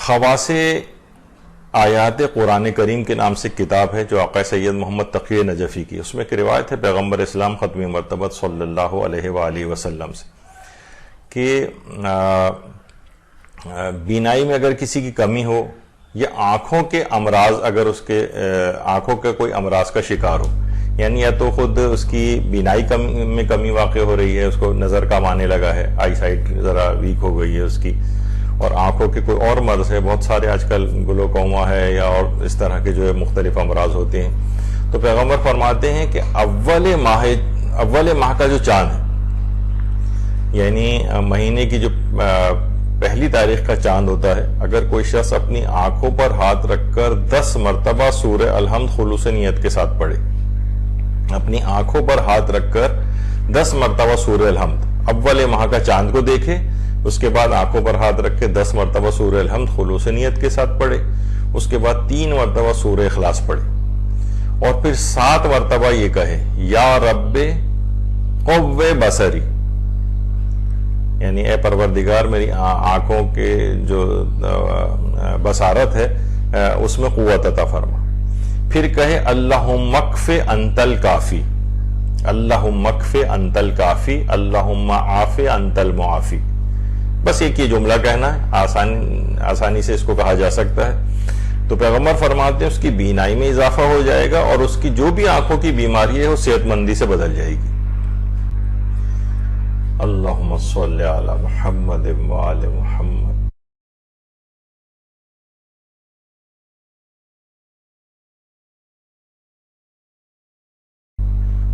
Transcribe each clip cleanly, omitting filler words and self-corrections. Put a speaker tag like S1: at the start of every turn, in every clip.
S1: خواص آیات قرآن کریم کے نام سے کتاب ہے جو آقا سید محمد تقی نجفی کی. اس میں ایک روایت ہے پیغمبر اسلام ختمی مرتبت صلی اللہ علیہ وآلہ وسلم سے کہ بینائی میں اگر کسی کی کمی ہو یا آنکھوں کے امراض، اگر اس کے آنکھوں کے کوئی امراض کا شکار ہو، یعنی یا تو خود اس کی بینائی میں کمی واقع ہو رہی ہے، اس کو نظر کم آنے لگا ہے، آئی سائٹ ذرا ویک ہو گئی ہے اس کی، اور آنکھوں کے کوئی اور مرض ہے، بہت سارے آج کل گلوکوما ہے یا اور اس طرح کے جو ہے مختلف امراض ہوتے ہیں، تو پیغمبر فرماتے ہیں کہ اول ماہ کا جو چاند ہے، یعنی مہینے کی جو پہلی تاریخ کا چاند ہوتا ہے، اگر کوئی شخص اپنی آنکھوں پر ہاتھ رکھ کر 10 مرتبہ سورہ الحمد خلوص نیت کے ساتھ پڑھے، اپنی آنکھوں پر ہاتھ رکھ کر 10 مرتبہ سورہ الحمد اول ماہ کا چاند کو دیکھے، اس کے بعد آنکھوں پر ہاتھ رکھ کے 10 مرتبہ سورہ الحمد خلوص نیت کے ساتھ پڑھے، اس کے بعد 3 مرتبہ سورہ اخلاص پڑھے، اور پھر 7 مرتبہ یہ کہے یا رب قوّ بصری، یعنی اے پروردگار میری آنکھوں کے جو بصارت ہے اس میں قوت عطا فرما. پھر کہے اللہم اکف انت الکافی، اللہم اکف انت الکافی، اللہم عاف انت المعافی. بس ایک یہ جملہ کہنا ہے، آسانی سے اس کو کہا جا سکتا ہے. تو پیغمبر فرماتے ہیں اس کی بینائی میں اضافہ ہو جائے گا اور اس کی جو بھی آنکھوں کی بیماری ہے وہ صحت مندی سے بدل جائے گی. اللہم صلی علی محمد وآل محمد.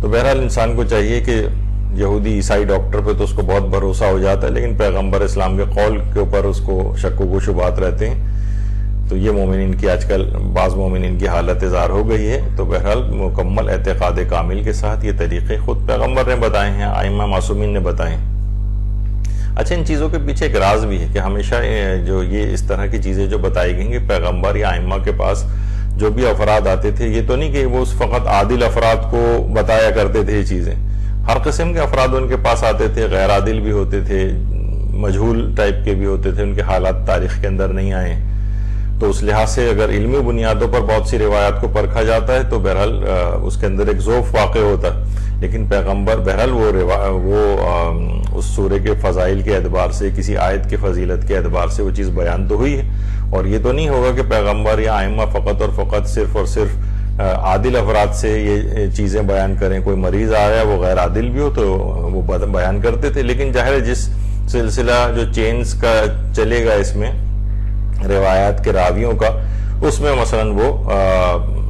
S1: تو بہرحال انسان کو چاہیے کہ یہودی عیسائی ڈاکٹر پہ تو اس کو بہت بھروسہ ہو جاتا ہے، لیکن پیغمبر اسلام کے قول کے اوپر اس کو شک و شبہات رہتے ہیں. تو یہ مومنین کی آج کل بعض مومنین کی حالت اظہار ہو گئی ہے. تو بہرحال مکمل اعتقاد کامل کے ساتھ یہ طریقے خود پیغمبر نے بتائے ہیں، ائمہ معصومین نے بتائے ہیں. اچھا، ان چیزوں کے پیچھے ایک راز بھی ہے کہ ہمیشہ جو یہ اس طرح کی چیزیں جو بتائی گئیں کہ پیغمبر یا ائمہ کے پاس جو بھی افراد آتے تھے، یہ تو نہیں کہ وہ فقط عادل افراد کو بتایا کرتے تھے یہ چیزیں، ہر قسم کے افراد ان کے پاس آتے تھے، غیر عادل بھی ہوتے تھے، مجہول ٹائپ کے بھی ہوتے تھے، ان کے حالات تاریخ کے اندر نہیں آئے. تو اس لحاظ سے اگر علمی بنیادوں پر بہت سی روایات کو پرکھا جاتا ہے تو بہرحال اس کے اندر ایک ذوف واقع ہوتا ہے. لیکن پیغمبر بہرحال وہ اس سورے کے فضائل کے اعتبار سے، کسی آیت کے فضیلت کے اعتبار سے وہ چیز بیان تو ہوئی ہے. اور یہ تو نہیں ہوگا کہ پیغمبر یا ائمہ فقط اور فقط صرف اور صرف عادل افراد سے یہ چیزیں بیان کریں. کوئی مریض آیا وہ غیر عادل بھی ہو تو وہ بیان کرتے تھے. لیکن ظاہر ہے جس سلسلہ جو چینز کا چلے گا اس میں روایات کے راویوں کا، اس میں مثلا وہ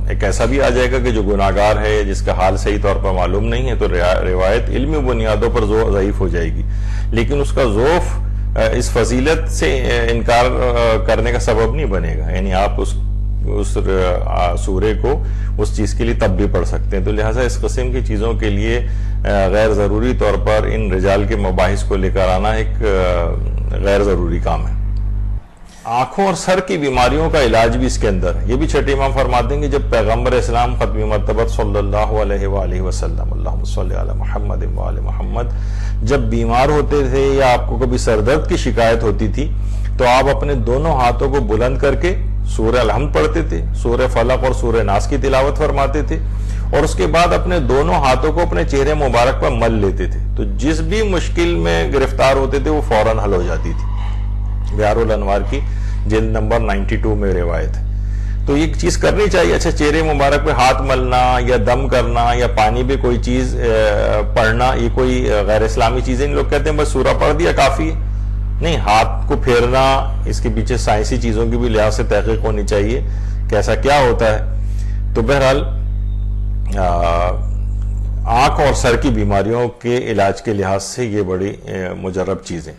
S1: ایک ایسا بھی آ جائے گا کہ جو گناہگار ہے، جس کا حال صحیح طور پر معلوم نہیں ہے، تو روایت علمی بنیادوں پر ضعیف ہو جائے گی. لیکن اس کا ذوف اس فضیلت سے انکار کرنے کا سبب نہیں بنے گا. یعنی آپ اس سورے کو اس چیز کے لیے تب بھی پڑھ سکتے ہیں. تو لہٰذا اس قسم کی چیزوں کے لیے غیر ضروری طور پر ان رجال کے مباحث کو لے کر آنا ایک غیر ضروری کام ہے. آنکھوں اور سر کی بیماریوں کا علاج بھی اس کے اندر ہے. یہ بھی چھٹے امام فرماتے ہیں کہ جب پیغمبر اسلام ختمی مرتبت صلی اللہ علیہ وآلہ وسلم، اللہم صلی علی محمد وآل محمد، جب بیمار ہوتے تھے یا آپ کو کبھی سر درد کی شکایت ہوتی تھی تو آپ اپنے دونوں ہاتھوں کو بلند کر کے سورہ الحمد پڑھتے تھے، سورہ فلق اور سورہ ناس کی تلاوت فرماتے تھے، اور اس کے بعد اپنے دونوں ہاتھوں کو اپنے چہرے مبارک پر مل لیتے تھے. تو جس بھی مشکل میں گرفتار ہوتے تھے وہ فوراً حل ہو جاتی تھی. بہار الانوار کی جلد نمبر 92 میں روایت ہے. تو یہ چیز کرنی چاہیے. اچھا، چہرے مبارک پہ ہاتھ ملنا یا دم کرنا یا پانی پہ کوئی چیز پڑھنا، یہ کوئی غیر اسلامی چیزیں. لوگ کہتے ہیں بس سورہ پڑھ دیا کافی ہے. نہیں، ہاتھ کو پھیرنا، اس کے پیچھے سائنسی چیزوں کی بھی لحاظ سے تحقیق ہونی چاہیے کہ ایسا کیا ہوتا ہے. تو بہرحال آنکھ اور سر کی بیماریوں کے علاج کے لحاظ سے یہ بڑی مجرب چیزیں.